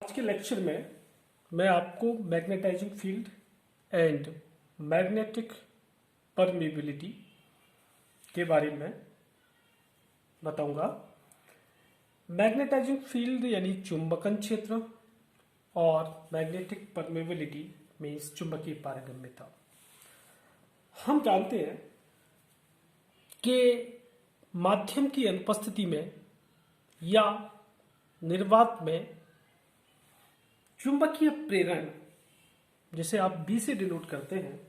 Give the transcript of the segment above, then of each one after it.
आज के लेक्चर में मैं आपको magnetising field and magnetic permeability के बारे में बताऊंगा। मैग्नेटाइजिंग फील्ड यानी चुंबकन क्षेत्र और मैग्नेटिक परमेबिलिटी मीन्स चुंबकीय पारगम्यता। हम जानते हैं कि माध्यम की अनुपस्थिति में या निर्वात में चुंबकीय प्रेरण, जिसे आप बी से डिनोट करते हैं,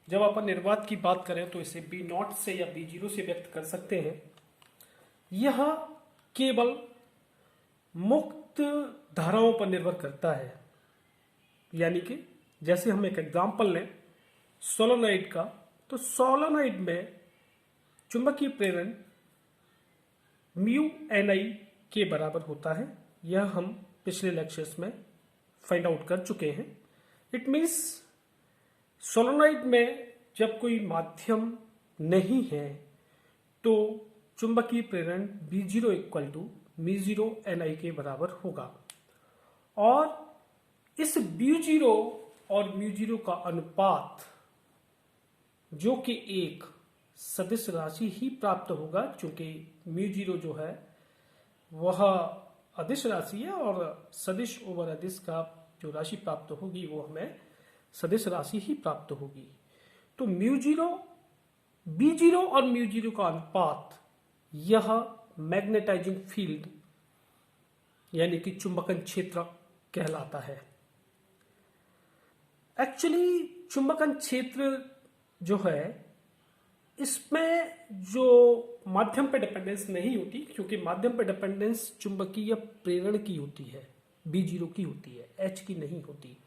जब अपन निर्वात की बात करें तो इसे बी नॉट से या बी जीरो से व्यक्त कर सकते हैं। यह केवल मुक्त धाराओं पर निर्भर करता है। यानी कि जैसे हम एक एग्जाम्पल लें सोलोनॉइड का, तो सोलोनॉइड में चुंबकीय प्रेरण म्यू एन आई के बराबर होता है। यह हम पिछले लेक्चर्स में फाइंड आउट कर चुके हैं। इट मीन्स सोलोनॉइड में जब कोई माध्यम नहीं है तो चुंबकीय प्रेरण B zero equal to mu zero N I के बराबर होगा। और इस बी जीरो और म्यू जीरो का अनुपात, जो कि एक सदिश राशि ही प्राप्त होगा, क्योंकि म्यू जीरो जो है वह अदिश राशि है और सदिश ओवर अदिश का जो राशि प्राप्त होगी वो हमें सदिश राशि ही प्राप्त होगी। तो म्यू जीरो, बी जीरो और म्यू जीरो का अनुपात, यह मैग्नेटाइजिंग फील्ड यानी कि चुंबकन क्षेत्र कहलाता है। एक्चुअली चुंबकन क्षेत्र जो है, इसमें जो माध्यम पे डिपेंडेंस नहीं होती, क्योंकि माध्यम पे डिपेंडेंस चुंबकीय प्रेरण की होती है, बी जीरो की होती है, एच की नहीं होती।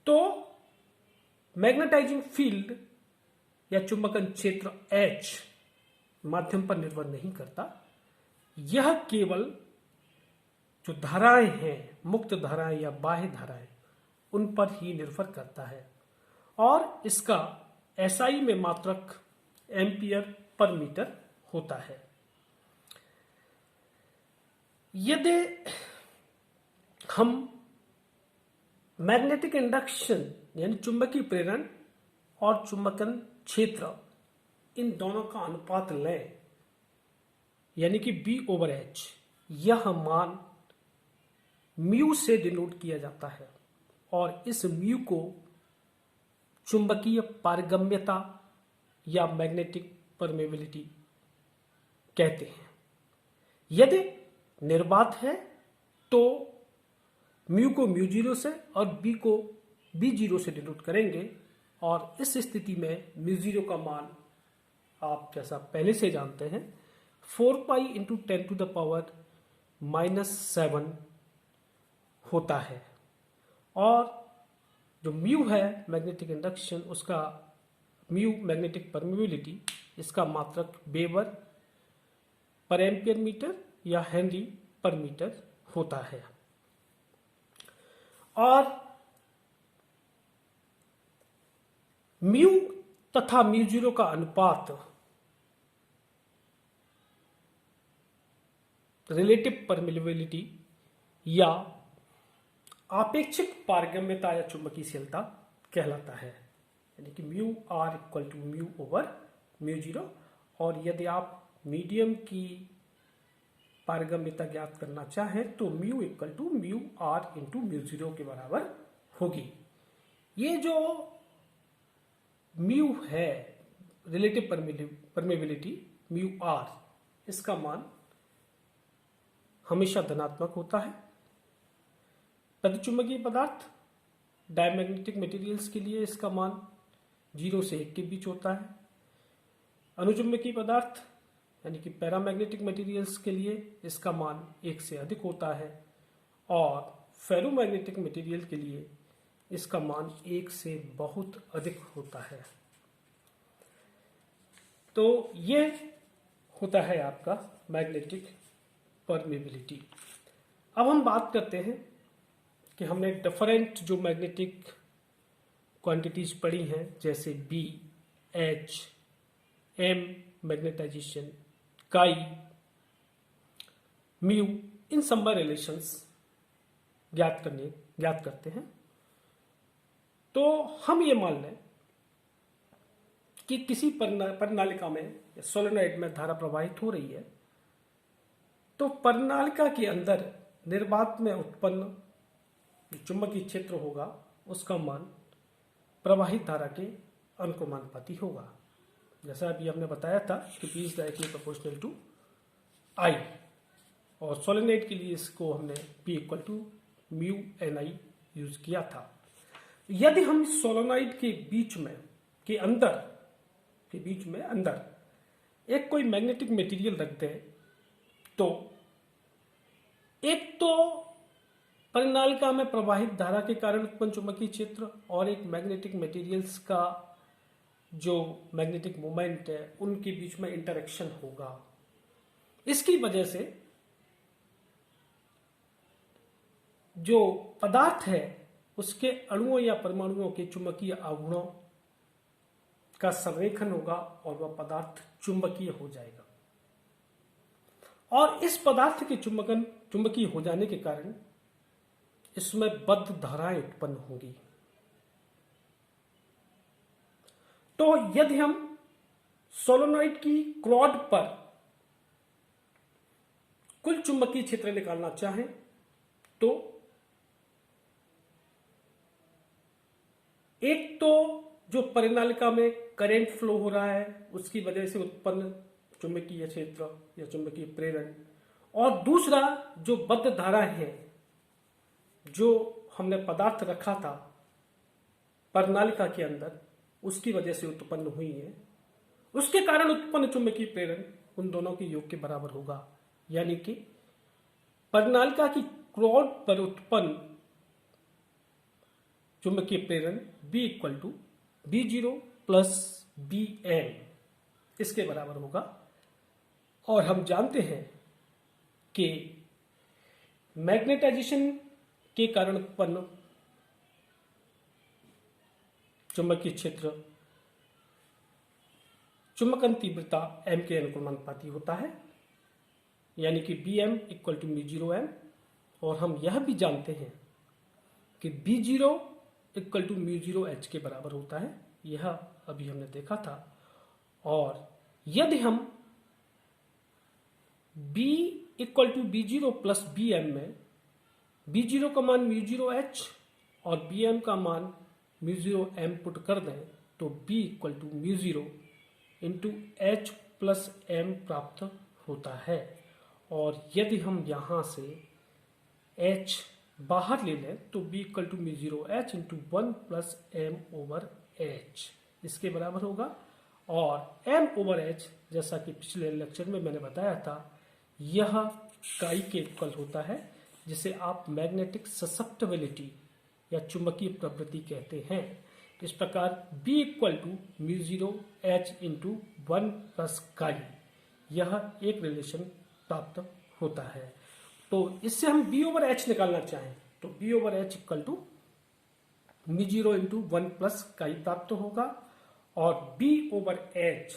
तो मैग्नेटाइजिंग फील्ड या चुंबकन क्षेत्र एच माध्यम पर निर्भर नहीं करता। यह केवल जो धाराएं हैं, मुक्त धाराएं या बाह्य धाराएं, उन पर ही निर्भर करता है। और इसका एसआई में मात्रक एम्पियर पर मीटर होता है। यदि हम मैग्नेटिक इंडक्शन यानी चुंबकीय प्रेरण और चुंबकन क्षेत्र, इन दोनों का अनुपात लें, यानी कि बी ओवर एच, यह मान म्यू से डिनोट किया जाता है। और इस म्यू को चुंबकीय पारगम्यता या मैग्नेटिक परमेबिलिटी कहते हैं। यदि निर्वात है तो म्यू को म्यू जीरो से और बी को बी जीरो से डिनोट करेंगे। और इस स्थिति में म्यू जीरो का मान आप जैसा पहले से जानते हैं 4 pi into 10 to the power -7 होता है। और जो म्यू है मैग्नेटिक इंडक्शन, उसका म्यू मैग्नेटिक परमेबिलिटी, इसका मात्रक वेबर पर एम्पियर मीटर या हेनरी पर मीटर होता है। और म्यू तथा म्यू जीरो का अनुपात रिलेटिव परमेबिलिटी या आपेक्षिक पारगम्यता या चुंबकीयशीलता कहलाता है। यानी कि mu are equal to mu over mu zero. और यदि आप मीडियम की पारगम्यता ज्ञात करना चाहें तो mu equal to mu r into mu zero के बराबर होगी। ये जो म्यू है रिलेटिव परमेबिलिटी म्यू आर, इसका मान हमेशा धनात्मक होता है। प्रतिचुंबकीय पदार्थ डायमैग्नेटिक मटेरियल्स के लिए इसका मान 0 से 1 के बीच होता है। अनुचुंबकीय पदार्थ यानी कि पैरामैग्नेटिक मटेरियल्स के लिए इसका मान 1 से अधिक होता है। और फेरोमैग्नेटिक मटेरियल के लिए इसका मान 1 से बहुत अधिक होता है। तो ये होता है आपका मैग्नेटिक परमेबिलिटी। अब हम बात करते हैं कि हमने डिफरेंट जो मैग्नेटिक क्वांटिटीज पढ़ी हैं, जैसे बी, एच, एम मैग्नेटाइजेशन, काई, म्यू, इन सब रिलेशंस ज्ञात करते हैं, तो हम ये मान लें कि किसी परिनालिका में या सोलेनोइड में धारा प्रवाहित हो रही है, तो परिनालिका के अंदर निर्वात में उत्पन्न चुंबकीय क्षेत्र होगा, उसका मान प्रवाहित धारा के अनुक्रमानुपाती होगा। जैसा अभी हमने बताया था कि P is directly proportional to I, और सोलेनोइड के लिए इसको हमने P equal to mu n I use किया था। यदि हम सोलेनोइड के बीच में अंदर एक कोई मैग्नेटिक मटेरियल रख दें, तो एक तो परिनालिका में प्रवाहित धारा के कारण उत्पन्न चुंबकीय क्षेत्र और एक मैग्नेटिक मटेरियल्स का जो मैग्नेटिक मोमेंट है उनके बीच में इंटरेक्शन होगा। इसकी वजह से जो पदार्थ है उसके अणुओं या परमाणुओं के चुंबकीय आघूर्णों का संरेखन होगा और वह पदार्थ चुंबकीय हो जाएगा, और इस पदार्थ के चुंबकीय हो जाने के कारण इसमें बद्ध धाराएं उत्पन्न होंगी। तो यदि हम सोलेनोइड की क्लॉड पर कुल चुंबकीय क्षेत्र निकालना चाहें, तो एक तो जो परिनालिका में करंट फ्लो हो रहा है उसकी वजह से उत्पन्न चुंबकीय क्षेत्र या चुंबकीय प्रेरण, और दूसरा जो बद्ध धारा है जो हमने पदार्थ रखा था परिनालिका के अंदर उसकी वजह से उत्पन्न हुई है, उसके कारण उत्पन्न चुंबकीय प्रेरण उन दोनों के योग के बराबर होगा। यानी कि परिनालिका की क्लॉड पर उत्पन्न चुंबकीय प्रेरण B equal to B0 plus BM इसके बराबर होगा। और हम जानते हैं कि मैग्नेटाइजेशन के कारण उत्पन्न चुंबकीय क्षेत्र चुंबकन तीव्रता M के अनुक्रमानुपाती होता है, यानी कि Bm इक्वल टू μ0M। और हम यह भी जानते हैं कि B0 इक्वल टू μ0H के बराबर होता है, यह अभी हमने देखा था। और यदि हम B equal to B0 plus BM में B0 का मान μ0H और BM का मान μ0M पुट कर दें, तो B equal to μ0 into H plus M प्राप्त होता है। और यदि हम यहाँ से H बाहर ले लें तो B equal to μ0H into 1 plus M over H इसके बराबर होगा। और M ओवर H जैसा कि पिछले लेक्चर में मैंने बताया था, यह काई के इक्वल होता है, जिसे आप मैग्नेटिक ससेप्टिबिलिटी या चुंबकीय प्रवृत्ति कहते हैं। इस प्रकार B equal to μ0H into 1 plus chi, यह एक रिलेशन प्राप्त होता है। तो इससे हम B ओवर H निकालना चाहें तो B over H equal to μ0 into 1 plus chi प्राप्त होगा। और B ओवर H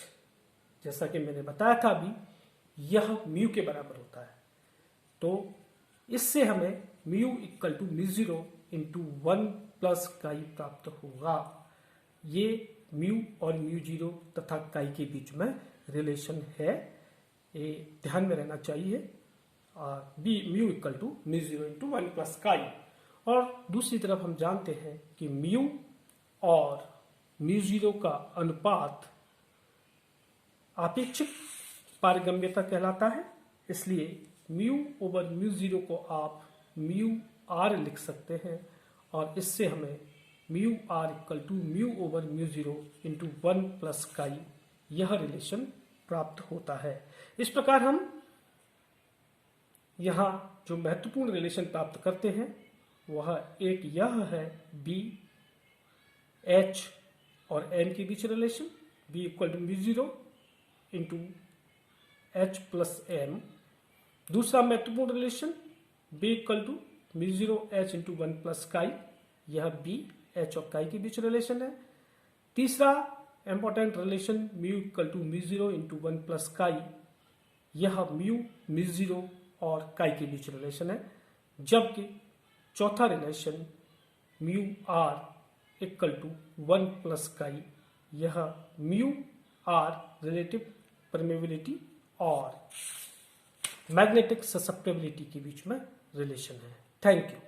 जैसा कि मैंने बताया था अभी, यह म्यू के बराबर होता है। तो इससे हमें mu equal to μ0 into 1 plus chi प्राप्त होगा। ये म्यू और μ0 तथा काई के बीच में रिलेशन है, ये ध्यान में रहना चाहिए। B mu equal to μ0 into 1 plus chi. और दूसरी तरफ हम जानते हैं कि म्यू और μ0 का अनुपात आपेक्षिक पारगम्यता कहलाता है, इसलिए म्यू ओवर μ0 को आप म्यू आर लिख सकते हैं। और इससे हमें mu are equal to mu over μ0 into 1 plus chi, यह रिलेशन प्राप्त होता है। इस प्रकार हम यहाँ जो महत्वपूर्ण रिलेशन प्राप्त करते हैं वह एक यह है B H और M के बीच relation, B equal to μ0 into H plus M। दूसरा महत्वपूर्ण relation B equal to μ0H into 1 plus chi, यह B H और काई के बीच रिलेशन है। तीसरा important relation mu equal to μ0 into 1 plus chi, यह म्यू μ0 और काई के बीच रिलेशन है। जबकि चौथा relation mu are equal to 1 plus chi, यह म्यू आर रिलेटिव परमेबिलिटी और मैग्नेटिक ससेप्टेबिलिटी के बीच में रिलेशन है। Thank you.